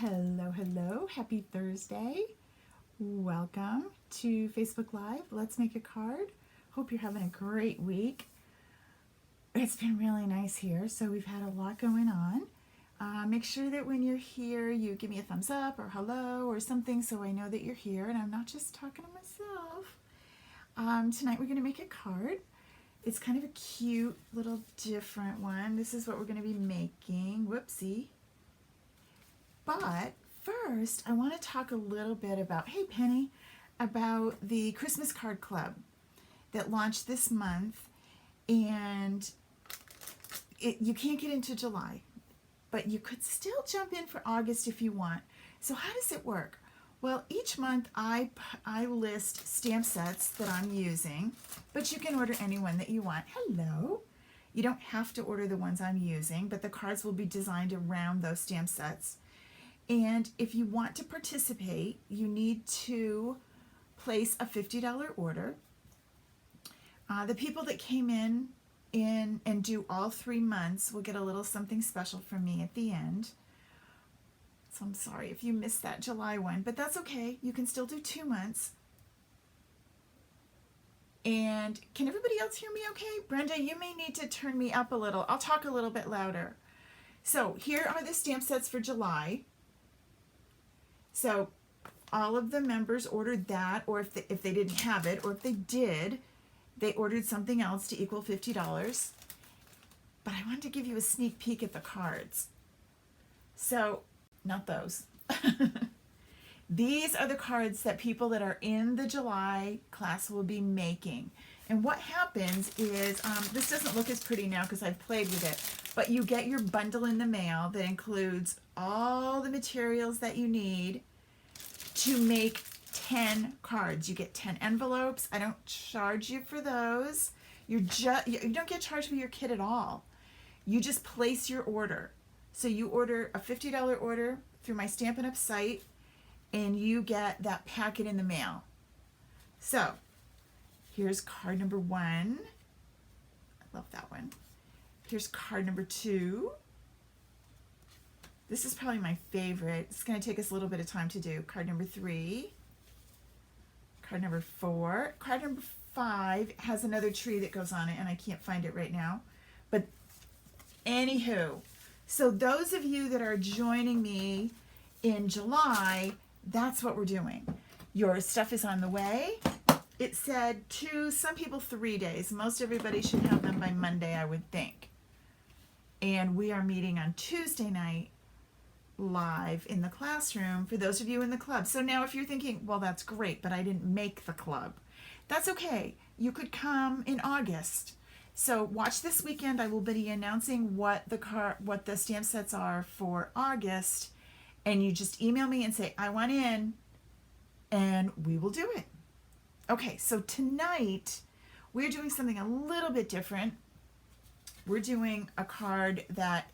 Hello, hello. Happy Thursday. Welcome to Facebook Live. Let's make a card. Hope you're having a great week. It's been really nice here, so we've had a lot going on. Make sure that when you're here, you give me a thumbs up or hello or something so I know that you're here and I'm not just talking to myself. Tonight we're going to make a card. It's kind of a cute little different one. This is what we're going to be making. Whoopsie. But first, I want to talk a little bit about, hey Penny, about the Christmas Card Club that launched this month. And you can't get into July, but you could still jump in for August if you want. So how does it work? Well, each month I list stamp sets that I'm using, but you can order any one that you want. Hello. You don't have to order the ones I'm using, but the cards will be designed around those stamp sets. And if you want to participate, you need to place a $50 order. The people that came in and do all 3 months will get a little something special from me at the end. So I'm sorry if you missed that July one, but that's okay. You can still do 2 months. And can everybody else hear me okay? Brenda, you may need to turn me up a little. I'll talk a little bit louder. So here are the stamp sets for July. So all of the members ordered that, or if they didn't have it, or if they did, they ordered something else to equal $50. But I wanted to give you a sneak peek at the cards. So, not those. These are the cards that people that are in the July class will be making. And what happens is, this doesn't look as pretty now because I've played with it, but you get your bundle in the mail that includes all the materials that you need to make 10 cards. You get 10 envelopes. I don't charge you for those. You don't get charged for your kit at all. You just place your order. So you order a $50 order through my Stampin' Up! Site, and you get that packet in the mail. So here's card number 1. I love that one. Here's card number 2. This is probably my favorite. It's going to take us a little bit of time to do. Card number 3. Card number 4. Card number 5 has another tree that goes on it, and I can't find it right now. But anywho, so those of you that are joining me in July, that's what we're doing. Your stuff is on the way. It said some people 3 days. Most everybody should have them by Monday, I would think. And we are meeting on Tuesday night live in the classroom for those of you in the club. So now if you're thinking, well, that's great, but I didn't make the club. That's okay. You could come in August. So watch this weekend. I will be announcing what the stamp sets are for August, and you just email me and say, I want in, and we will do it. Okay, so tonight we're doing something a little bit different. We're doing a card that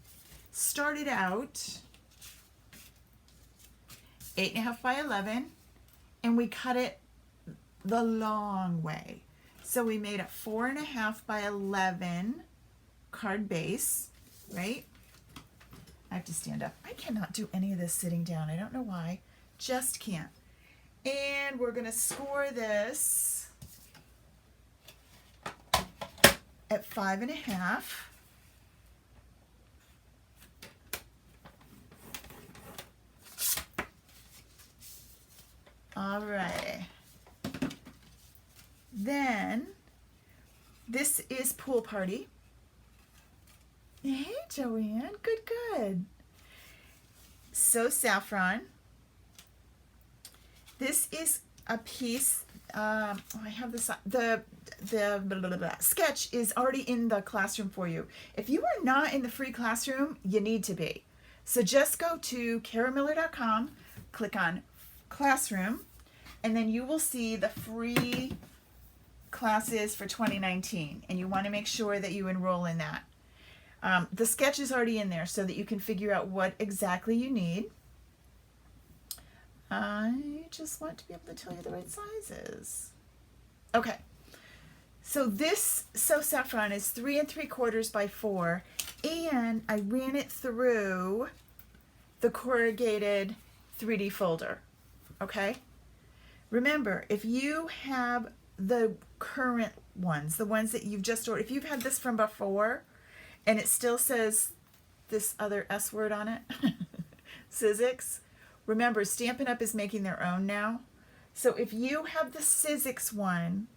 started out 8.5 by 11, and we cut it the long way. So we made a 4.5 by 11 card base, right? I have to stand up. I cannot do any of this sitting down. I don't know why. Just can't. And we're going to score this at 5.5. All right. Then this is Pool Party. Hey, Joanne. Good, good. So Saffron. This is a piece. I have this. The sketch is already in the classroom for you. If you are not in the free classroom, you need to be. So just go to karamiller.com, click on Classroom, and then you will see the free classes for 2019, and you want to make sure that you enroll in that. The sketch is already in there so that you can figure out what exactly you need. I just want to be able to tell you the right sizes. Okay, so this Saffron is 3 3/4 by 4, and I ran it through the corrugated 3D folder, okay? Remember, if you have the current ones, the ones that you've just ordered, if you've had this from before and it still says this other S word on it, Sizzix, remember Stampin' Up! Is making their own now. So if you have the Sizzix one,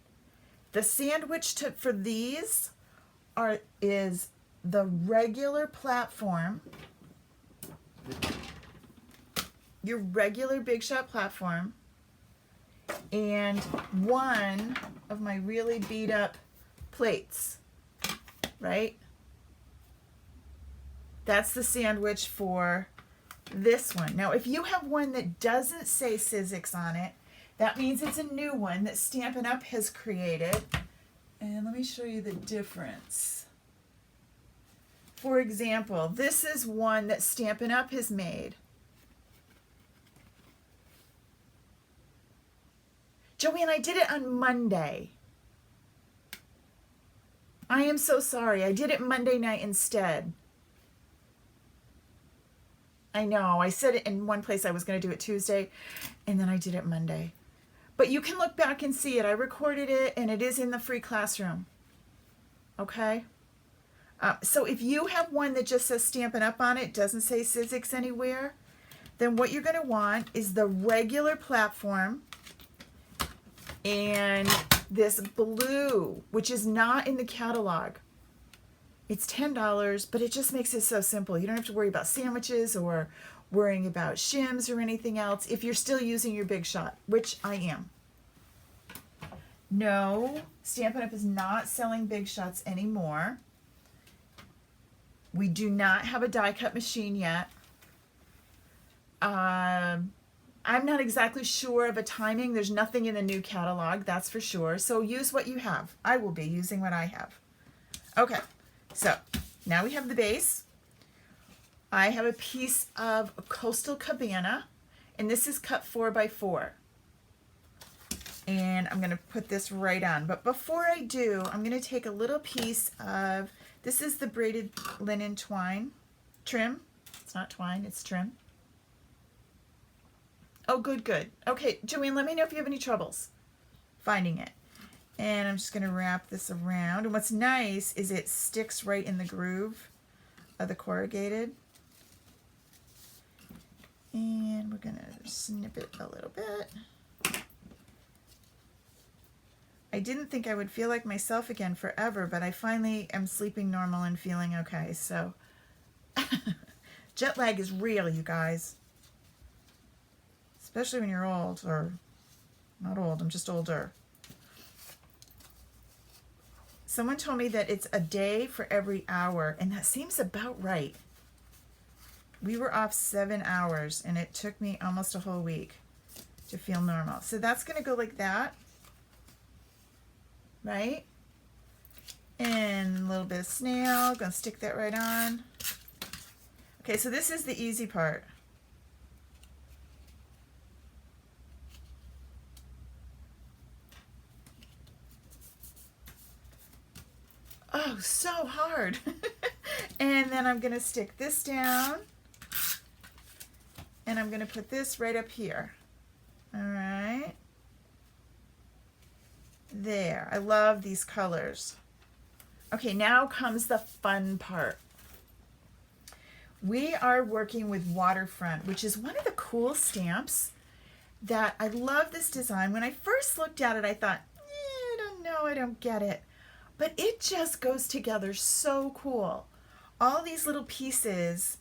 the sandwich tip for these is the regular platform, your regular Big Shot platform, and one of my really beat up plates, right? That's the sandwich for this one. Now, if you have one that doesn't say Sizzix on it, that means it's a new one that Stampin' Up! Has created. And let me show you the difference. For example, this is one that Stampin' Up! Has made. Joanne, I did it on Monday. I am so sorry. I did it Monday night instead. I know. I said it in one place I was going to do it Tuesday, and then I did it Monday. But you can look back and see it. I recorded it, and it is in the free classroom. Okay? So if you have one that just says Stampin' Up! On it, doesn't say Sizzix anywhere, then what you're going to want is the regular platform and this blue, which is not in the catalog. It's $10, but it just makes it so simple. You don't have to worry about sandwiches or worrying about shims or anything else if you're still using your Big Shot, which I am. No, Stampin' Up! Is not selling Big Shots anymore. We do not have a die cut machine yet. I'm not exactly sure of a timing. There's nothing in the new catalog, that's for sure. So use what you have. I will be using what I have. Okay, so now we have the base. I have a piece of Coastal Cabana, and this is cut 4x4. And I'm going to put this right on. But before I do, I'm going to take a little piece of, this is the braided linen twine trim. It's not twine, it's trim. Oh, good, good. Okay, Joanne, let me know if you have any troubles finding it. And I'm just going to wrap this around. And what's nice is it sticks right in the groove of the corrugated. And we're going to snip it a little bit. I didn't think I would feel like myself again forever, but I finally am sleeping normal and feeling okay. So jet lag is real, you guys. Especially when you're old, or not old, I'm just older. Someone told me that it's a day for every hour, and that seems about right. We were off 7 hours, and it took me almost a whole week to feel normal. So that's going to go like that, right? And a little bit of snail, going to stick that right on. Okay, so this is the easy part. Oh, so hard. And then I'm going to stick this down. And I'm going to put this right up here. All right. There. I love these colors. Okay, now comes the fun part. We are working with Waterfront, which is one of the cool stamps that I love this design. When I first looked at it, I thought, I don't know, I don't get it. But it just goes together so cool. All these little pieces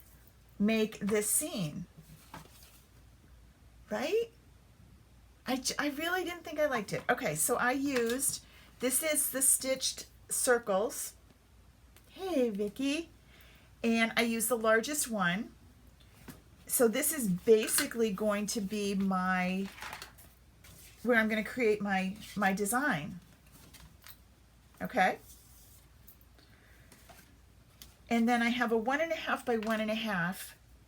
make this scene, right? I really didn't think I liked it. Okay, so I used, this is the stitched circles. Hey, Vicki. And I used the largest one. So this is basically going to be my, where I'm going to create my design. Okay. And then I have a 1.5 by 1.5,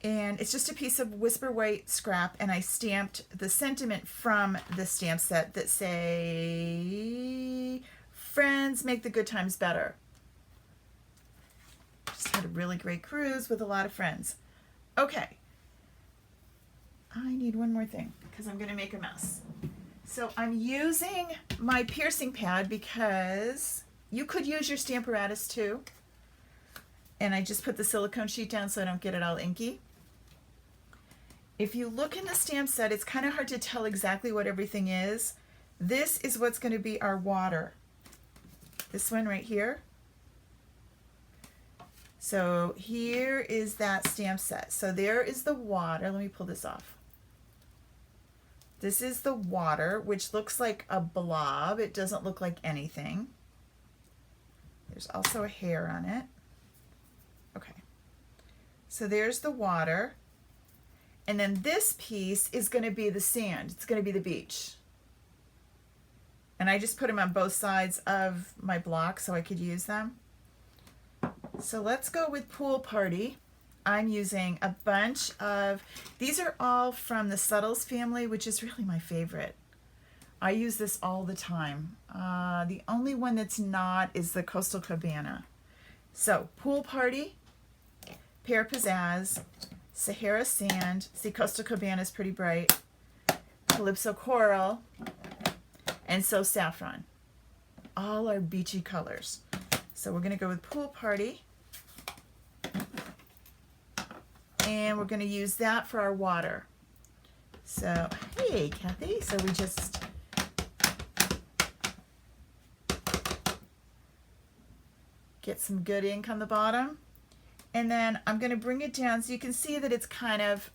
and it's just a piece of Whisper White scrap, and I stamped the sentiment from the stamp set that say, friends make the good times better. Just had a really great cruise with a lot of friends. Okay. I need one more thing because I'm going to make a mess. So I'm using my piercing pad because you could use your Stamparatus too. And I just put the silicone sheet down so I don't get it all inky. If you look in the stamp set, it's kind of hard to tell exactly what everything is. This is what's going to be our water. This one right here. So here is that stamp set. So there is the water. Let me pull this off. This is the water, which looks like a blob. It doesn't look like anything. There's also a hair on it. Okay. So there's the water. And then this piece is going to be the sand. It's going to be the beach. And I just put them on both sides of my block so I could use them. So let's go with Pool Party. I'm using a bunch of, these are all from the Subtles family, which is really my favorite. I use this all the time. The only one that's not is the Coastal Cabana. So Pool Party, Pear Pizzazz, Sahara Sand, see Coastal Cabana is pretty bright, Calypso Coral, and So Saffron. All are beachy colors. So we're going to go with Pool Party. And we're going to use that for our water. So, hey, Kathy. So we just get some good ink on the bottom. And then I'm going to bring it down so you can see that it's kind of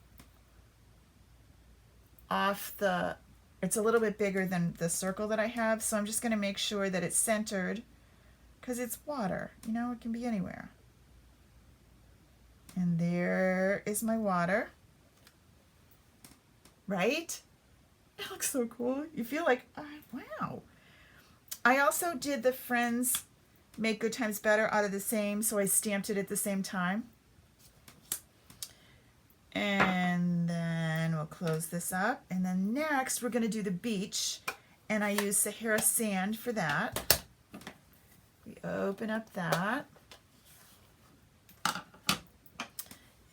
off the, it's a little bit bigger than the circle that I have. So I'm just going to make sure that it's centered because it's water. You know, it can be anywhere. And there is my water, right? It looks so cool. You feel like, oh, wow. I also did the Friends Make Good Times Better out of the same, so I stamped it at the same time. And then we'll close this up. And then next we're going to do the beach, and I use Sahara Sand for that. We open up that.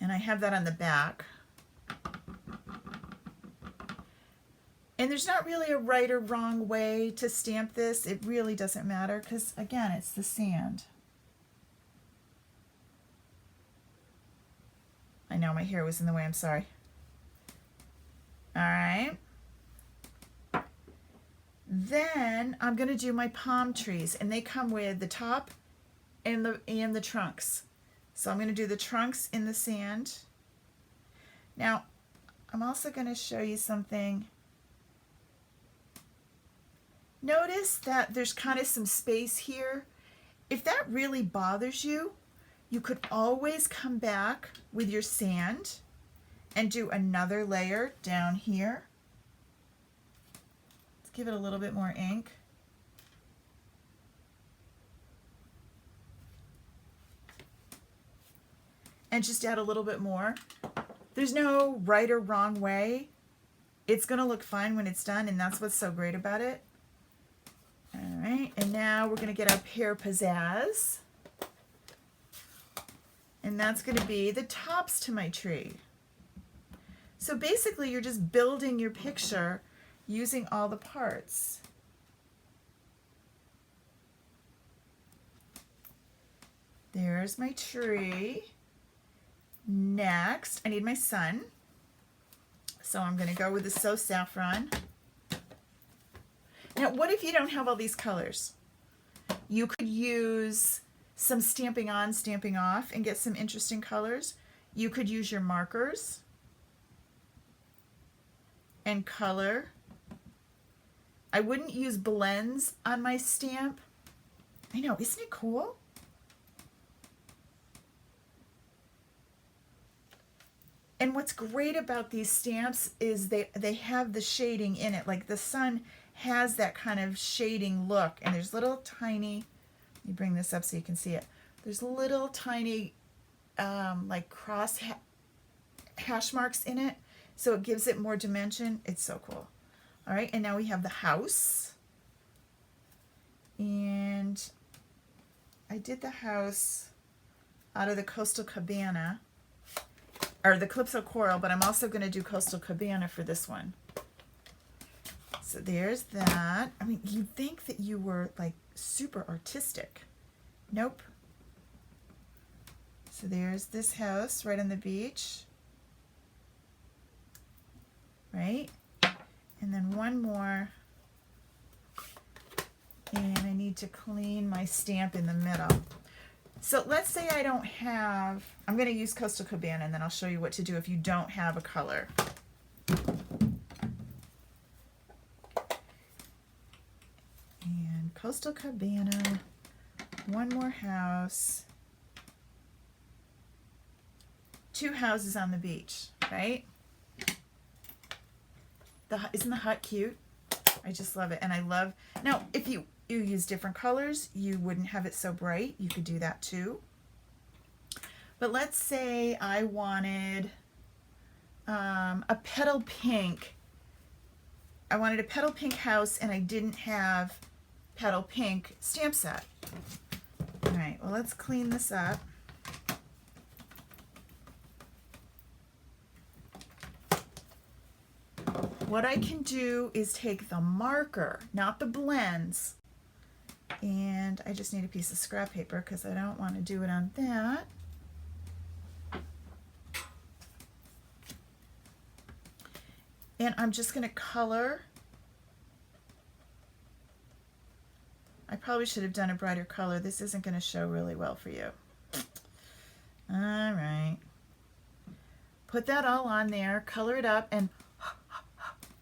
And I have that on the back. And there's not really a right or wrong way to stamp this. It really doesn't matter because, again, it's the sand. I know my hair was in the way. I'm sorry. All right. Then I'm going to do my palm trees. And they come with the top and the trunks. So I'm going to do the trunks in the sand. Now, I'm also going to show you something. Notice that there's kind of some space here. If that really bothers you, you could always come back with your sand and do another layer down here. Let's give it a little bit more ink. And just add a little bit more. There's no right or wrong way. It's going to look fine when it's done, and that's what's so great about it. All right, and now we're going to get our Pear Pizzazz. And that's going to be the tops to my tree. So basically, you're just building your picture using all the parts. There's my tree. Next, I need my sun. So I'm going to go with the So Saffron. Now, what if you don't have all these colors? You could use some Stamping On, Stamping Off and get some interesting colors. You could use your markers and color. I wouldn't use blends on my stamp. I know, isn't it cool? And what's great about these stamps is they have the shading in it. Like the sun has that kind of shading look. And there's little tiny, let me bring this up so you can see it. There's little tiny like cross hash marks in it. So it gives it more dimension. It's so cool. All right, and now we have the house. And I did the house out of the Coastal Cabana. or the Calypso Coral, but I'm also going to do Coastal Cabana for this one. So there's that. I mean, you'd think that you were like super artistic. Nope. So there's this house right on the beach. Right? And then one more. And I need to clean my stamp in the middle. So let's say I don't have, I'm going to use Coastal Cabana, and then I'll show you what to do if you don't have a color. And Coastal Cabana, one more house, 2 houses on the beach, right? Isn't the hut cute? I just love it. And I love, now if you use different colors, you wouldn't have it so bright. You could do that too. But let's say I wanted a petal pink. I wanted a petal pink house and I didn't have petal pink stamp set. All right, well, let's clean this up. What I can do is take the marker, not the blends, and I just need a piece of scrap paper because I don't want to do it on that. And I'm just going to color. I probably should have done a brighter color. This isn't going to show really well for you. All right. Put that all on there, color it up, and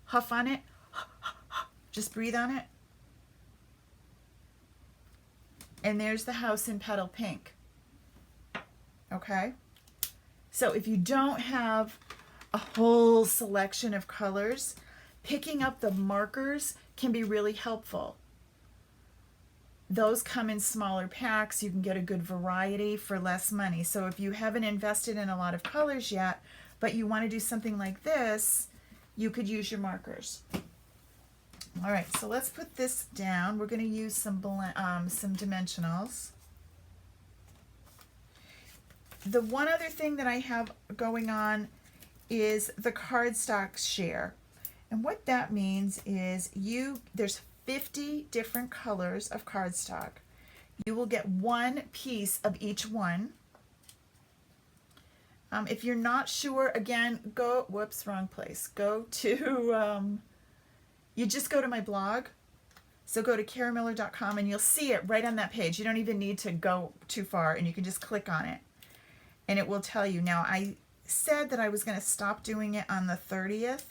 huff on it. Just breathe on it. And there's the house in petal pink. Okay? So if you don't have a whole selection of colors, picking up the markers can be really helpful. Those come in smaller packs. You can get a good variety for less money. So if you haven't invested in a lot of colors yet, but you want to do something like this, you could use your markers. All right, so let's put this down. We're going to use some dimensionals. The one other thing that I have going on is the cardstock share. And what that means is there's 50 different colors of cardstock. You will get one piece of each one. If you're not sure, again, whoops, wrong place. Go to, you just go to my blog. So go to karamiller.com and you'll see it right on that page. You don't even need to go too far, and you can just click on it and it will tell you. Now, I said that I was going to stop doing it on the 30th.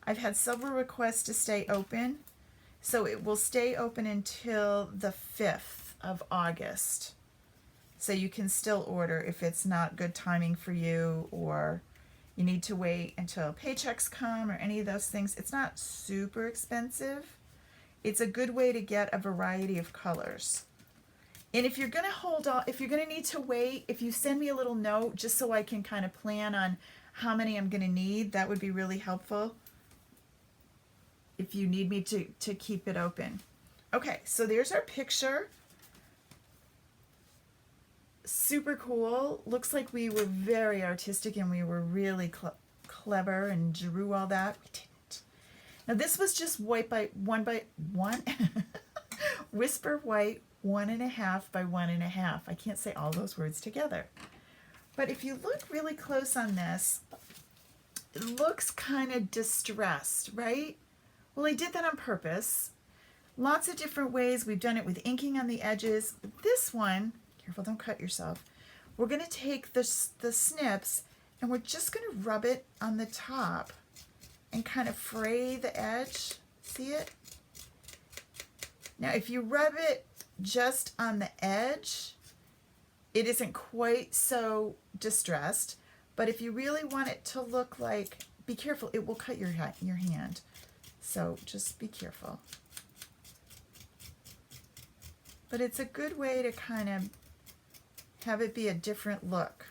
I've had several requests to stay open. So it will stay open until the 5th of August. So you can still order if it's not good timing for you, or you need to wait until paychecks come, or any of those things. It's not super expensive. It's a good way to get a variety of colors. And if you're going to hold off, if you're going to need to wait, if you send me a little note just so I can kind of plan on how many I'm going to need, that would be really helpful. If you need me to keep it open. Okay, so there's our picture. Super cool. Looks like we were very artistic and we were really clever and drew all that. We didn't. Now this was just white by one Whisper White 1.5 by 1.5. I can't say all those words together. But if you look really close on this, it looks kind of distressed, right? Well, I did that on purpose. Lots of different ways. We've done it with inking on the edges. This one, careful, don't cut yourself. We're going to take the snips and we're just going to rub it on the top and kind of fray the edge. See it? Now, if you rub it just on the edge, it isn't quite so distressed. But if you really want it to look like, be careful, it will cut your hand. So just be careful. But it's a good way to kind of have it be a different look.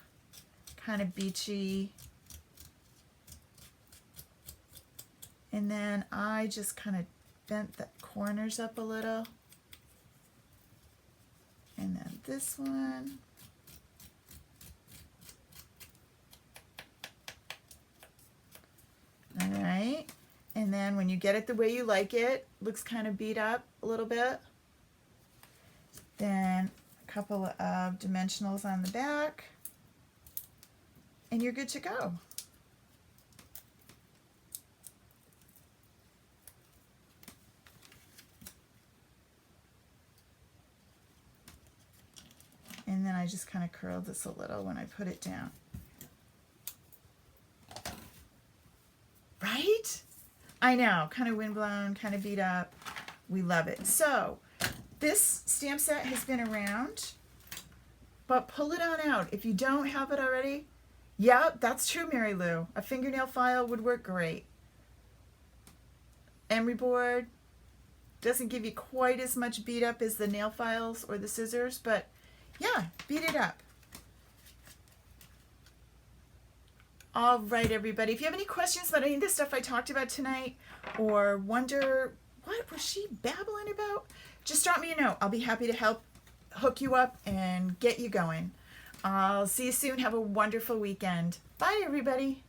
Kind of beachy. And then I just kind of bent the corners up a little. And then this one. then when you get it the way you like it, looks kind of beat up a little bit, then a couple of dimensionals on the back, and you're good to go. And then I just kind of curled this a little when I put it down. Right? I know, kind of windblown, kind of beat up. We love it. So this stamp set has been around, but pull it on out. If you don't have it already, yeah, that's true, Mary Lou. A fingernail file would work great. Emery board doesn't give you quite as much beat up as the nail files or the scissors, but yeah, beat it up. All right, everybody. If you have any questions about any of the stuff I talked about tonight, or wonder what was she babbling about, just drop me a note. I'll be happy to help hook you up and get you going. I'll see you soon. Have a wonderful weekend. Bye, everybody.